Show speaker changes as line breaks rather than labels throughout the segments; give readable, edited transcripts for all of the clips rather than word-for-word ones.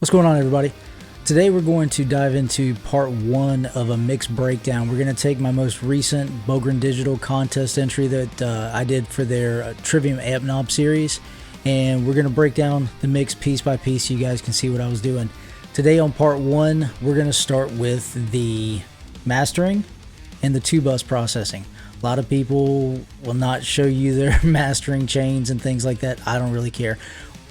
What's going on, everybody? Today we're going to dive into part one of a mix breakdown. We're going to take my most recent Bogren Digital Contest entry that I did for their Trivium Amp Knob series, and we're going to break down the mix piece by piece so you guys can see what I was doing. Today on part one, we're going to start with the mastering and the 2-bus processing. A lot of people will not show you their mastering chains and things like that. I don't really care.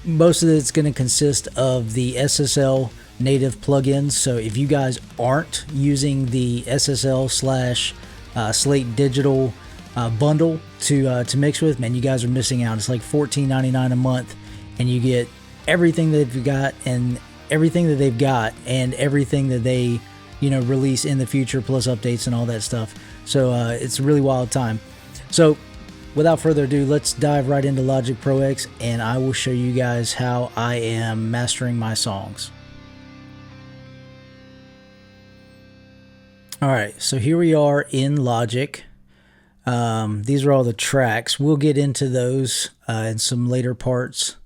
Most of it's going to consist of the SSL Native plugins. So if you guys aren't using the SSL / Slate Digital bundle to mix with, man, you guys are missing out. It's like $14.99 a month, and you get everything that they've got and everything that they release in the future, plus updates and all that stuff. So it's a really wild time. So without further ado, let's dive right into Logic Pro X, and I will show you guys how I am mastering my songs. Alright, so here we are in Logic. These are all the tracks. We'll get into those in some later parts.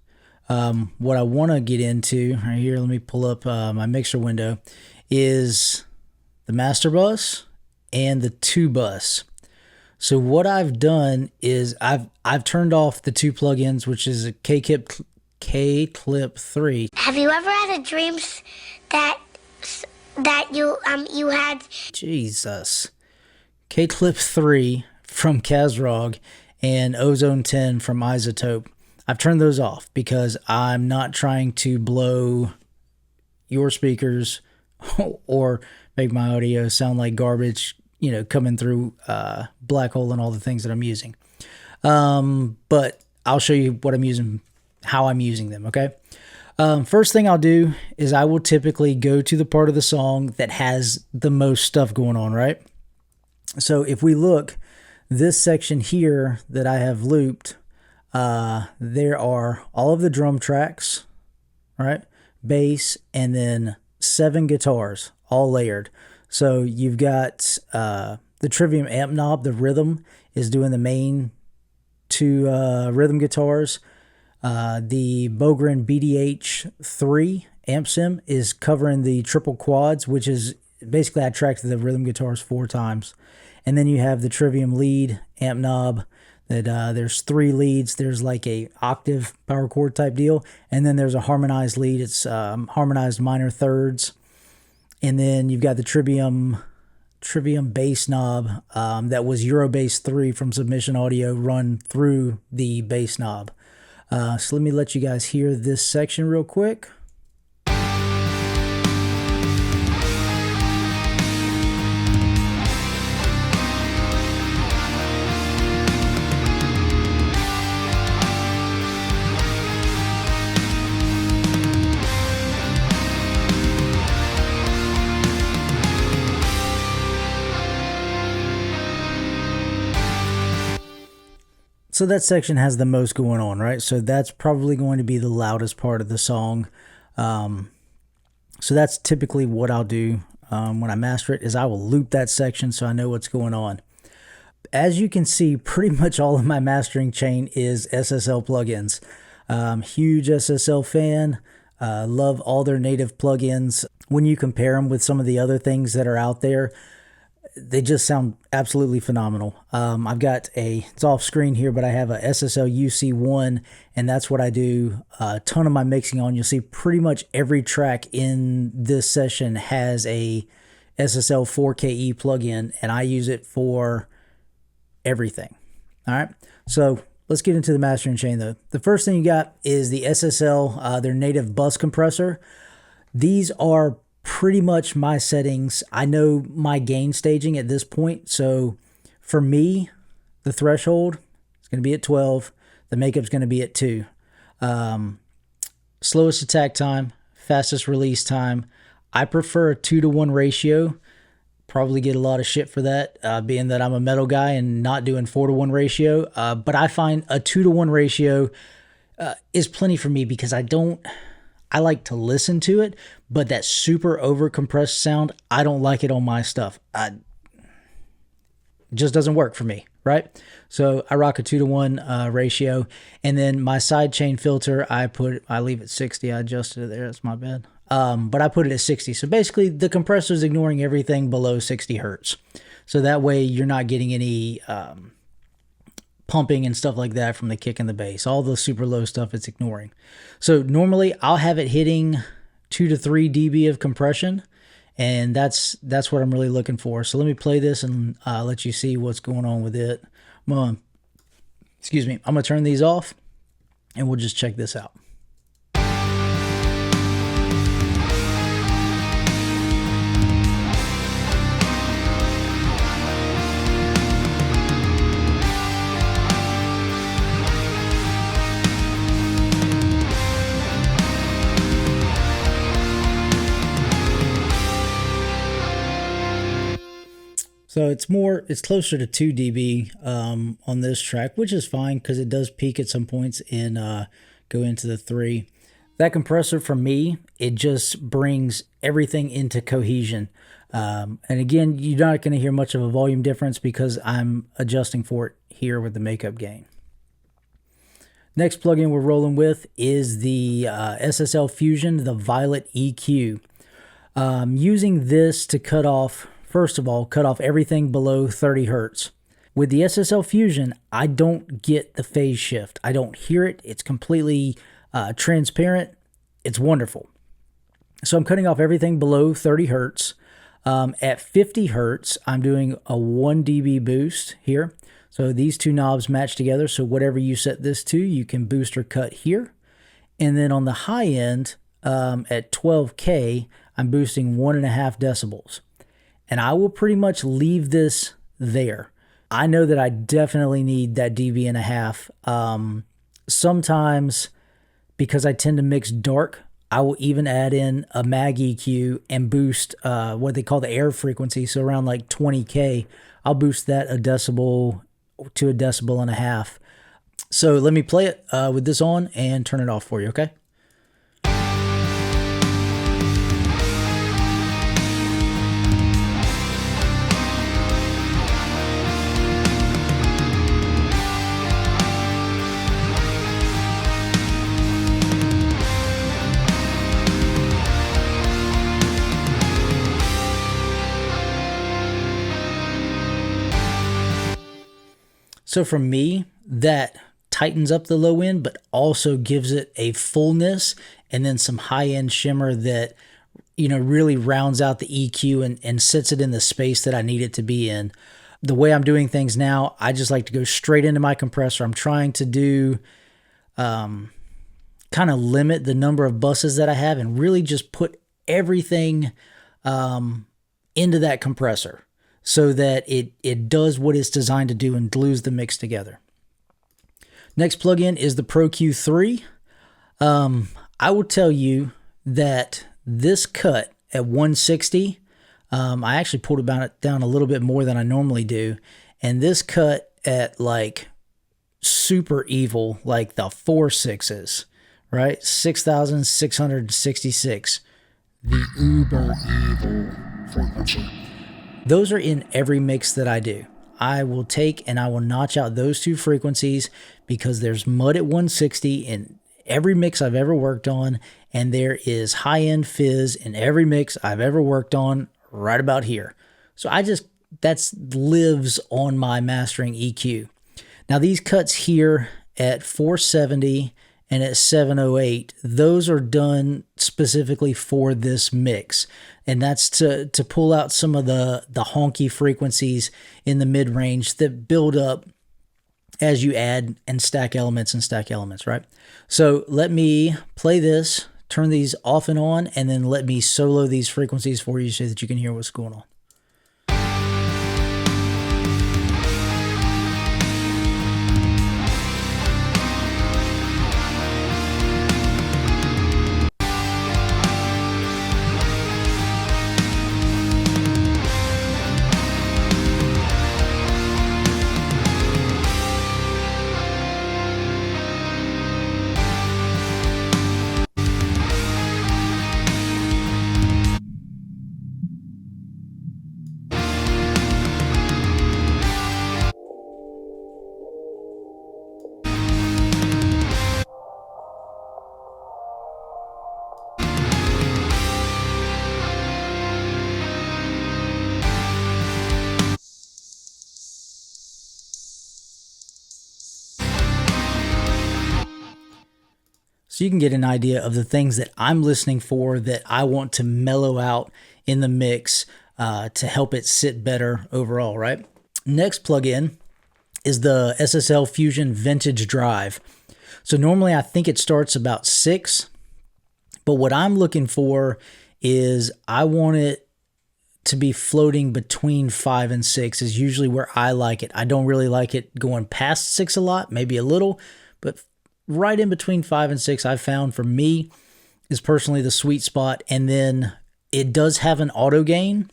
What I want to get into, right here, let me pull up my mixer window, is the master bus and the 2-bus. So what I've done is I've turned off the 2 plugins, which is a K-Clip 3.
Have you ever had a dream that you had?
Jesus. K-Clip 3 from Kazrog and Ozone 10 from Isotope. I've turned those off because I'm not trying to blow your speakers or make my audio sound like garbage, coming through Black Hole and all the things that I'm using. But I'll show you what I'm using, how I'm using them, okay? First thing I'll do is I will typically go to the part of the song that has the most stuff going on, right? So if we look, this section here that I have looped, there are all of the drum tracks, right? Bass, and then 7 guitars, all layered. So you've got the Trivium Amp Knob, the rhythm, is doing the main 2 rhythm guitars. The Bogren BDH3 amp sim is covering the triple quads, which is basically I tracked the rhythm guitars 4 times. And then you have the Trivium lead amp knob that there's 3 leads. There's like a octave power chord type deal. And then there's a harmonized lead. It's harmonized minor thirds. And then you've got the Trivium bass knob that was Eurobass 3 from Submission Audio run through the bass knob. So let me let you guys hear this section real quick. So that section has the most going on, right? So that's probably going to be the loudest part of the song. So that's typically what I'll do when I master it, is I will loop that section so I know what's going on. As you can see, pretty much all of my mastering chain is SSL plugins. Huge SSL fan. Love all their native plugins. When you compare them with some of the other things that are out there, they just sound absolutely phenomenal. I've got it's off screen here, but I have a SSL UC1, and that's what I do a ton of my mixing on. You'll see pretty much every track in this session has a SSL 4KE plugin, and I use it for everything. All right, so let's get into the mastering chain though. The first thing you got is the SSL, their native bus compressor. These are pretty much my settings. I know my gain staging at this point. So for me, the threshold is going to be at 12. The makeup's going to be at 2. Slowest attack time, fastest release time. I prefer a 2-to-1 ratio. Probably get a lot of shit for that, being that I'm a metal guy and not doing 4-to-1 ratio. But I find a 2-to-1 ratio is plenty for me because I like to listen to it, but that super over compressed sound, I don't like it on my stuff. It just doesn't work for me, right? So I rock a 2-to-1 ratio. And then my side chain filter, I leave it 60. I adjusted it there. That's my bad. But I put it at 60. So basically the compressor is ignoring everything below 60 hertz. So that way you're not getting any pumping and stuff like that from the kick and the bass. All the super low stuff it's ignoring. So normally I'll have it hitting 2 to 3 dB of compression, and that's what I'm really looking for. So let me play this and let you see what's going on with it. I'm gonna turn these off and we'll just check this out. So it's closer to 2 dB on this track, which is fine because it does peak at some points and go into the 3. That compressor for me, it just brings everything into cohesion. And again, you're not going to hear much of a volume difference because I'm adjusting for it here with the makeup gain. Next plugin we're rolling with is the SSL Fusion, the Violet EQ. Using this to cut off everything below 30 hertz. With the SSL Fusion, I don't get the phase shift. I don't hear it. It's completely transparent. It's wonderful. So I'm cutting off everything below 30 hertz. At 50 hertz, I'm doing a 1 dB boost here. So these two knobs match together. So whatever you set this to, you can boost or cut here. And then on the high end, at 12K, I'm boosting 1.5 decibels. And I will pretty much leave this there. I know that I definitely need that dB.5. Sometimes, because I tend to mix dark, I will even add in a mag EQ and boost what they call the air frequency. So around like 20K, I'll boost that 1 decibel to 1.5 decibels. So let me play it with this on and turn it off for you, okay? So for me, that tightens up the low end, but also gives it a fullness and then some high end shimmer that, really rounds out the EQ and sets it in the space that I need it to be in. The way I'm doing things now, I just like to go straight into my compressor. I'm trying to do, kind of limit the number of buses that I have and really just put everything into that compressor, so that it does what it's designed to do and glues the mix together. Next plugin is the Pro Q3. I will tell you that this cut at 160, I actually pulled it down a little bit more than I normally do. And this cut at like super evil, like the 4/6s, right? 6,666. The uber evil frequency. Those are in every mix that I do. I will take and I will notch out those two frequencies because there's mud at 160 in every mix I've ever worked on, and there is high-end fizz in every mix I've ever worked on right about here. So that lives on my mastering EQ. Now these cuts here at 470 and at 708, those are done specifically for this mix. And that's to pull out some of the honky frequencies in the mid-range that build up as you add and stack elements, right? So let me play this, turn these off and on, and then let me solo these frequencies for you so that you can hear what's going on. So you can get an idea of the things that I'm listening for that I want to mellow out in the mix to help it sit better overall, right? Next plugin is the SSL Fusion Vintage Drive. So normally I think it starts about 6, but what I'm looking for is I want it to be floating between 5 and 6 is usually where I like it. I don't really like it going past 6 a lot, maybe a little, but right in between 5 and 6 I've found for me is personally the sweet spot. And then it does have an auto gain.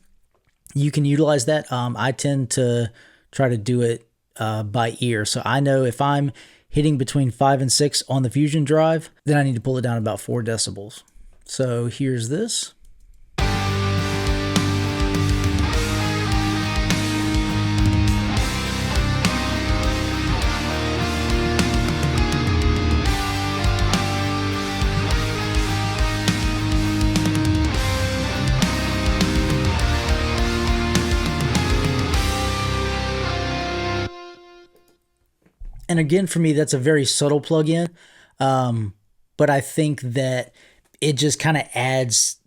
You can utilize that. I tend to try to do it by ear. So I know if I'm hitting between 5 and 6 on the Fusion Drive, then I need to pull it down about 4 decibels. So here's this. And again, for me, that's a very subtle plugin. But I think that it just kind of adds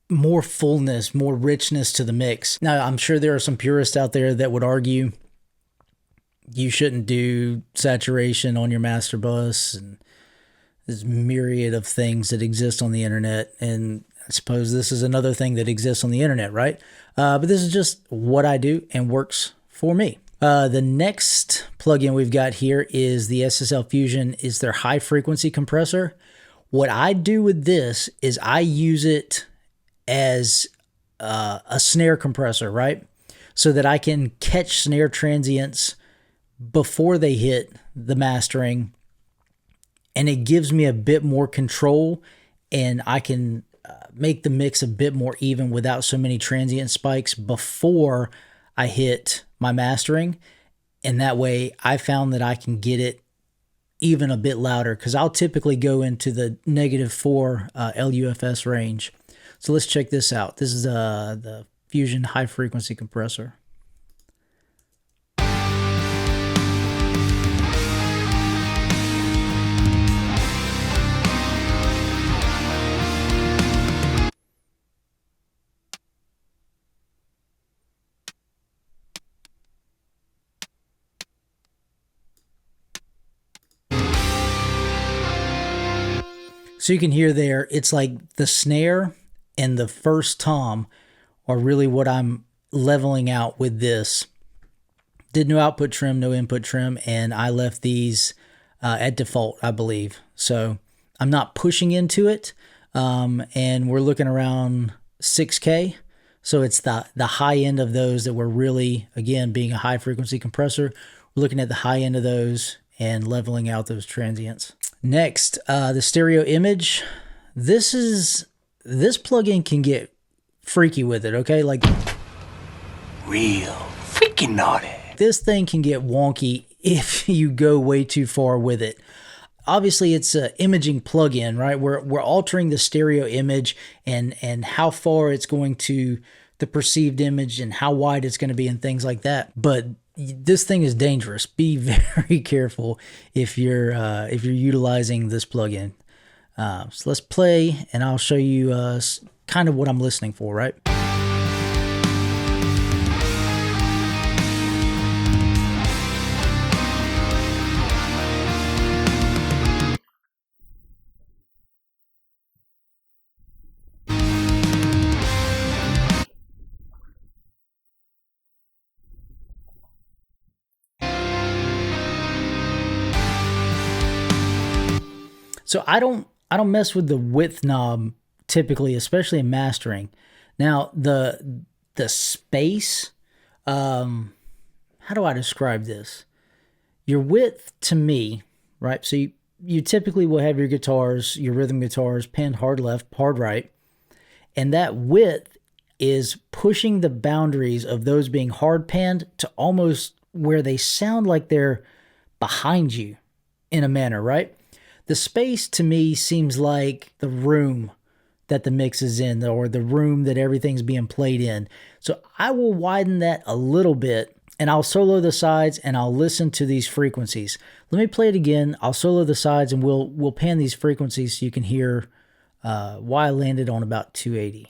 more fullness, more richness to the mix. Now, I'm sure there are some purists out there that would argue you shouldn't do saturation on your master bus and this myriad of things that exist on the internet. And I suppose this is another thing that exists on the internet, right? But this is just what I do and works for me. The next plugin we've got here is the SSL Fusion, is their high frequency compressor. What I do with this is I use it as a snare compressor, right? So that I can catch snare transients before they hit the mastering, and it gives me a bit more control, and I can make the mix a bit more even without so many transient spikes before I hit my mastering. And that way I found that I can get it even a bit louder, because I'll typically go into the -4 LUFS range. So let's check this out. This is the Fusion high frequency compressor. So you can hear there, it's like the snare and the first tom are really what I'm leveling out with this. Did no output trim, no input trim, and I left these at default, I believe. So I'm not pushing into it, and we're looking around 6K. So it's the high end of those that we're really, again, being a high frequency compressor, we're looking at the high end of those and leveling out those transients. Next, the stereo image. This plugin can get freaky with it, okay? Like
real freaking naughty.
This thing can get wonky if you go way too far with it. Obviously, it's an imaging plugin, right? We're altering the stereo image and how far it's going to the perceived image and how wide it's going to be and things like that. But this thing is dangerous. Be very careful if you're utilizing this plugin. So let's play, and I'll show you kind of what I'm listening for, right? So I don't mess with the width knob typically, especially in mastering. Now the space, how do I describe this? Your width to me, right? So you typically will have your guitars, your rhythm guitars, panned hard left, hard right, and that width is pushing the boundaries of those being hard panned to almost where they sound like they're behind you in a manner, right? The space to me seems like the room that the mix is in, or the room that everything's being played in. So I will widen that a little bit and I'll solo the sides and I'll listen to these frequencies. Let me play it again. I'll solo the sides and we'll pan these frequencies so you can hear why I landed on about 280.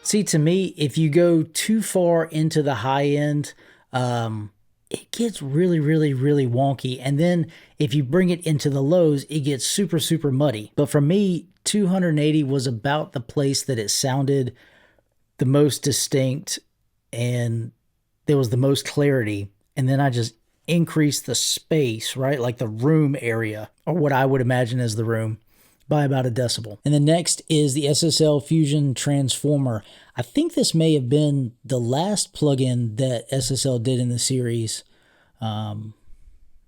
See, to me, if you go too far into the high end, it gets really, really, really wonky. And then if you bring it into the lows, it gets super, super muddy. But for me, 280 was about the place that it sounded the most distinct and there was the most clarity. And then I just increased the space, right? Like the room area, or what I would imagine as the room, by about a decibel. And the next is the SSL Fusion Transformer. I think this may have been the last plugin that SSL did in the series. I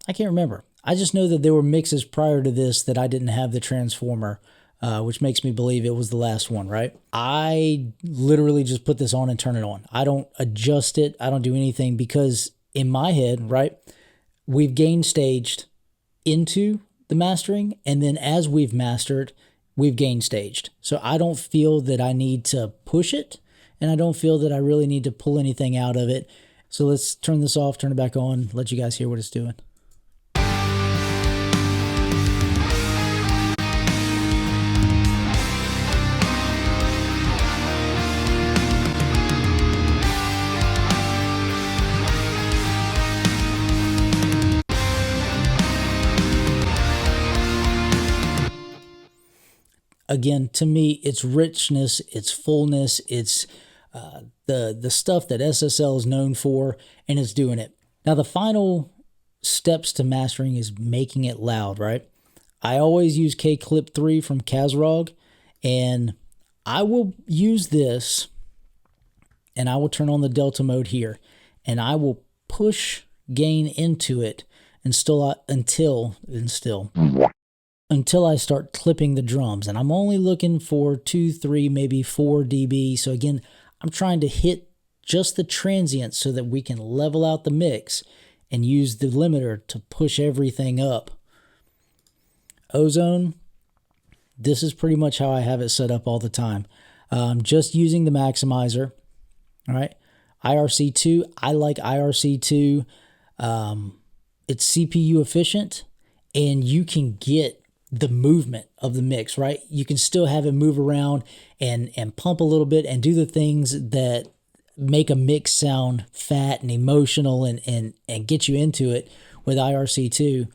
can't remember. I just know that there were mixes prior to this that I didn't have the transformer, which makes me believe it was the last one, right? I literally just put this on and turn it on. I don't adjust it. I don't do anything because in my head, right, we've gain staged into the mastering, and then as we've mastered, we've gain staged. So I don't feel that I need to push it, and I don't feel that I really need to pull anything out of it. So let's turn this off, turn it back on, let you guys hear what it's doing. Again, to me, it's richness, it's fullness, it's the stuff that SSL is known for, and it's doing it. Now, the final steps to mastering is making it loud, right? I always use K-Clip 3 from Kazrog, and I will use this, and I will turn on the Delta mode here, and I will push gain into it until I start clipping the drums. And I'm only looking for 2, 3, maybe 4 dB. So again, I'm trying to hit just the transient so that we can level out the mix and use the limiter to push everything up. Ozone, this is pretty much how I have it set up all the time. Just using the maximizer. All right. IRC2, I like IRC2. It's CPU efficient, and you can get the movement of the mix, right? You can still have it move around and pump a little bit and do the things that make a mix sound fat and emotional and get you into it with IRC2.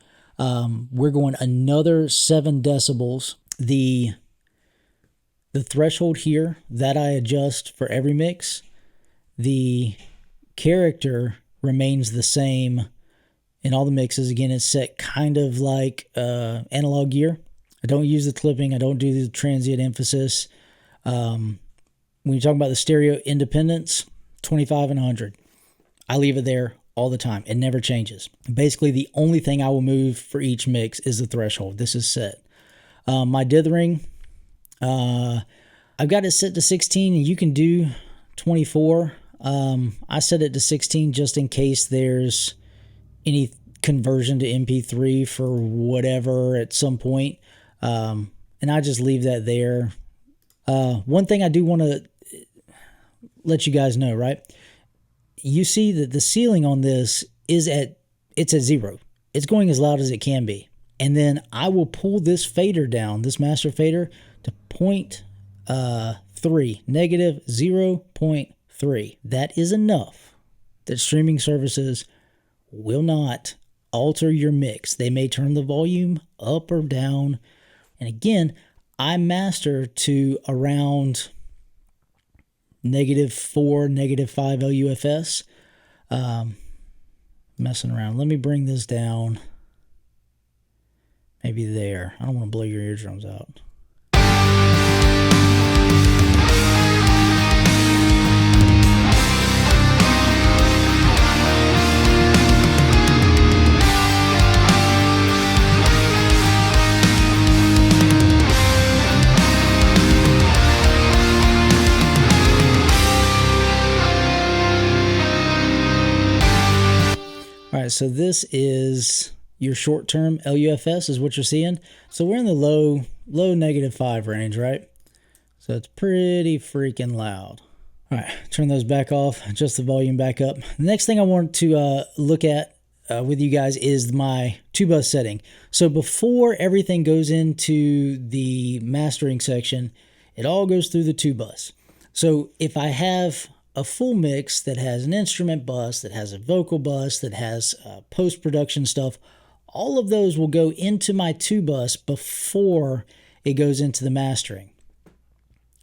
We're going another 7 decibels. The threshold here that I adjust for every mix, the character remains the same in all the mixes. Again, it's set kind of like analog gear. I don't use the clipping. I don't do the transient emphasis. When you talk about the stereo independence, 25 and 100. I leave it there all the time. It never changes. Basically, the only thing I will move for each mix is the threshold. This is set. My dithering, I've got it set to 16, and you can do 24. I set it to 16 just in case there's any conversion to MP3 for whatever at some point. And I just leave that there. One thing I do want to let you guys know, right? You see that the ceiling on this it's at 0. It's going as loud as it can be. And then I will pull this fader down, this master fader, to 0.3, negative 0.3. That is enough that streaming services will not alter your mix. They may turn the volume up or down. And again, I master to around -4, -5 LUFS. Messing around. Let me bring this down. Maybe there. I don't want to blow your eardrums out. All right, so this is your short-term LUFS is what you're seeing. So we're in the low -5 range, right? So it's pretty freaking loud. All right, turn those back off, adjust the volume back up. The next thing I want to look at with you guys is my 2-bus setting. So before everything goes into the mastering section, it all goes through the 2-bus. So if I have a full mix that has an instrument bus, that has a vocal bus, that has post-production stuff, all of those will go into my 2-bus before it goes into the mastering.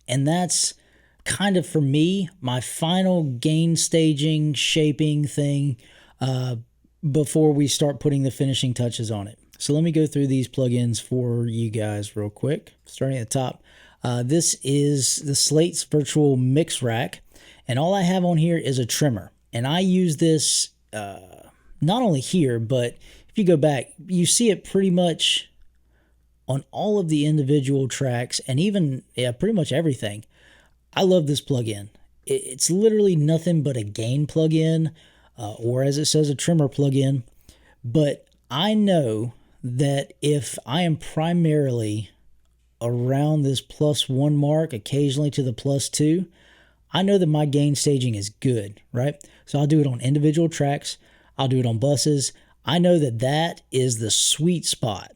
And that's kind of, for me, my final gain staging, shaping thing before we start putting the finishing touches on it. So let me go through these plugins for you guys real quick. Starting at the top, this is the Slate's Virtual Mix Rack, and all I have on here is a trimmer. And I use this not only here, but if you go back, you see it pretty much on all of the individual tracks, and even pretty much everything. I love this plugin. It's literally nothing but a gain plugin, or as it says, a trimmer plugin. But I know that if I am primarily around this +1 mark, occasionally to the +2, I know that my gain staging is good, right? So I'll do it on individual tracks. I'll do it on buses. I know that that is the sweet spot,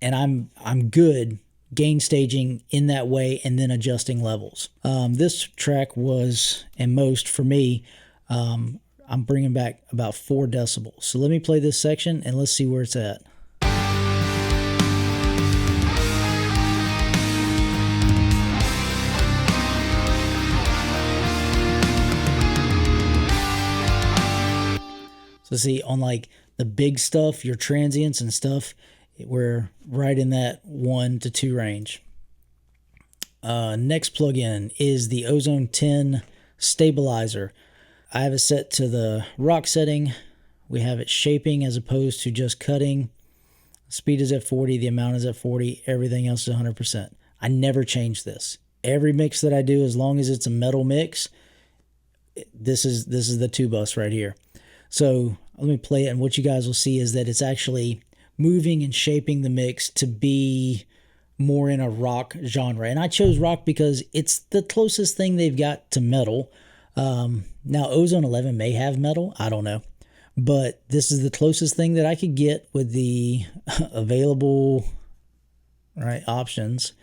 and I'm good gain staging in that way and then adjusting levels. This track was, and most for me, I'm bringing back about 4 decibels. So let me play this section and let's see where it's at. So see, on like the big stuff, your transients and stuff, we're right in that 1 to 2 range. Next plugin is the Ozone 10 Stabilizer. I have it set to the rock setting. We have it shaping as opposed to just cutting. Speed is at 40, the amount is at 40, everything else is 100%. I never change this. Every mix that I do, as long as it's a metal mix, this is the 2-bus right here. So let me play it, and what you guys will see is that it's actually moving and shaping the mix to be more in a rock genre. And I chose rock because it's the closest thing they've got to metal. Now, Ozone 11 may have metal, I don't know. But this is the closest thing that I could get with the available options.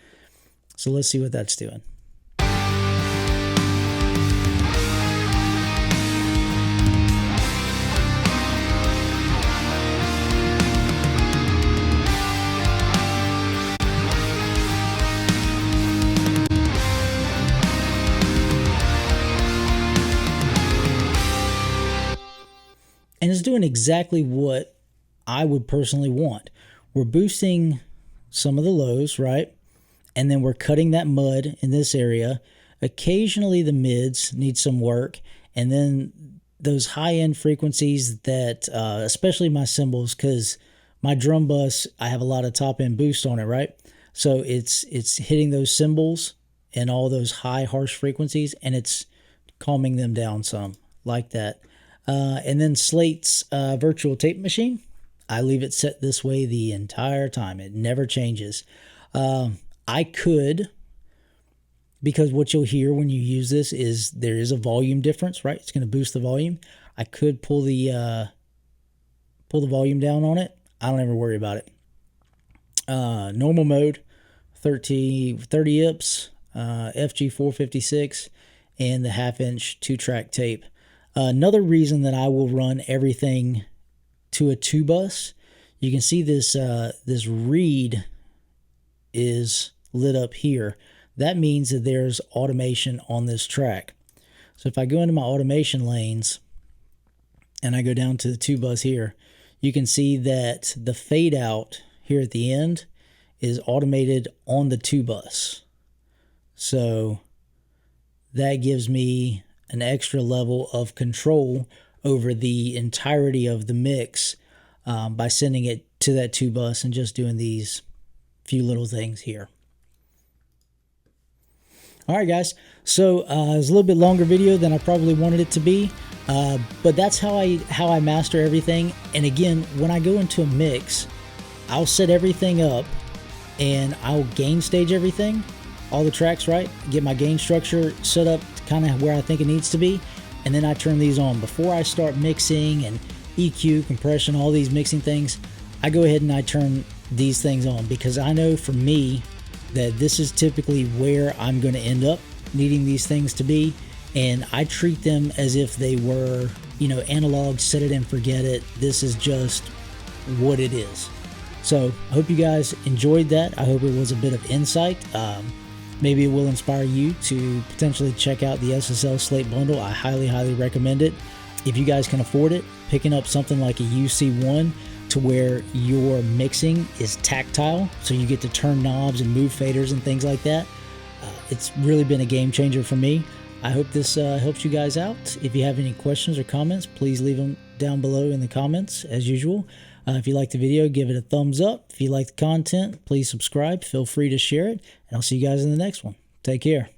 So let's see what that's doing. And it's doing exactly what I would personally want. We're boosting some of the lows, right? And then we're cutting that mud in this area. Occasionally the mids need some work. And then those high-end frequencies that, especially my cymbals, because my drum bus, I have a lot of top-end boost on it, right? So it's hitting those cymbals and all those high, harsh frequencies, and it's calming them down some, like that. And then Slate's virtual tape machine, I leave it set this way the entire time. It never changes. I could, because what you'll hear when you use this is there is a volume difference, right? It's going to boost the volume. I could pull the volume down on it. I don't ever worry about it. Normal mode, 30 IPS, FG 456, and the 1/2-inch 2-track tape. Another reason that I will run everything to a 2-bus, you can see this this reed is lit up here. That means that there's automation on this track. So if I go into my automation lanes and I go down to the 2-bus here, you can see that the fade out here at the end is automated on the 2-bus. So that gives me an extra level of control over the entirety of the mix by sending it to that 2-bus and just doing these few little things here. All right, guys. So it was a little bit longer video than I probably wanted it to be, but that's how I master everything. And again, when I go into a mix, I'll set everything up and I'll gain stage everything, all the tracks, right? Get my gain structure set up kind of where I think it needs to be, and then I turn these on. Before I start mixing and EQ, compression, all these mixing things, I go ahead and I turn these things on, because I know for me that this is typically where I'm going to end up needing these things to be, and I treat them as if they were, you know, analog, set it and forget it. This is just what it is. So I hope you guys enjoyed that. I hope it was a bit of insight. Maybe it will inspire you to potentially check out the SSL Slate bundle. I highly recommend it. If you guys can afford it, picking up something like a UC1 to where your mixing is tactile, so you get to turn knobs and move faders and things like that. It's really been a game changer for me. I hope this helps you guys out. If you have any questions or comments, please leave them down below in the comments as usual. If you like the video, give it a thumbs up. If you like the content, please subscribe. Feel free to share it, and I'll see you guys in the next one. Take care.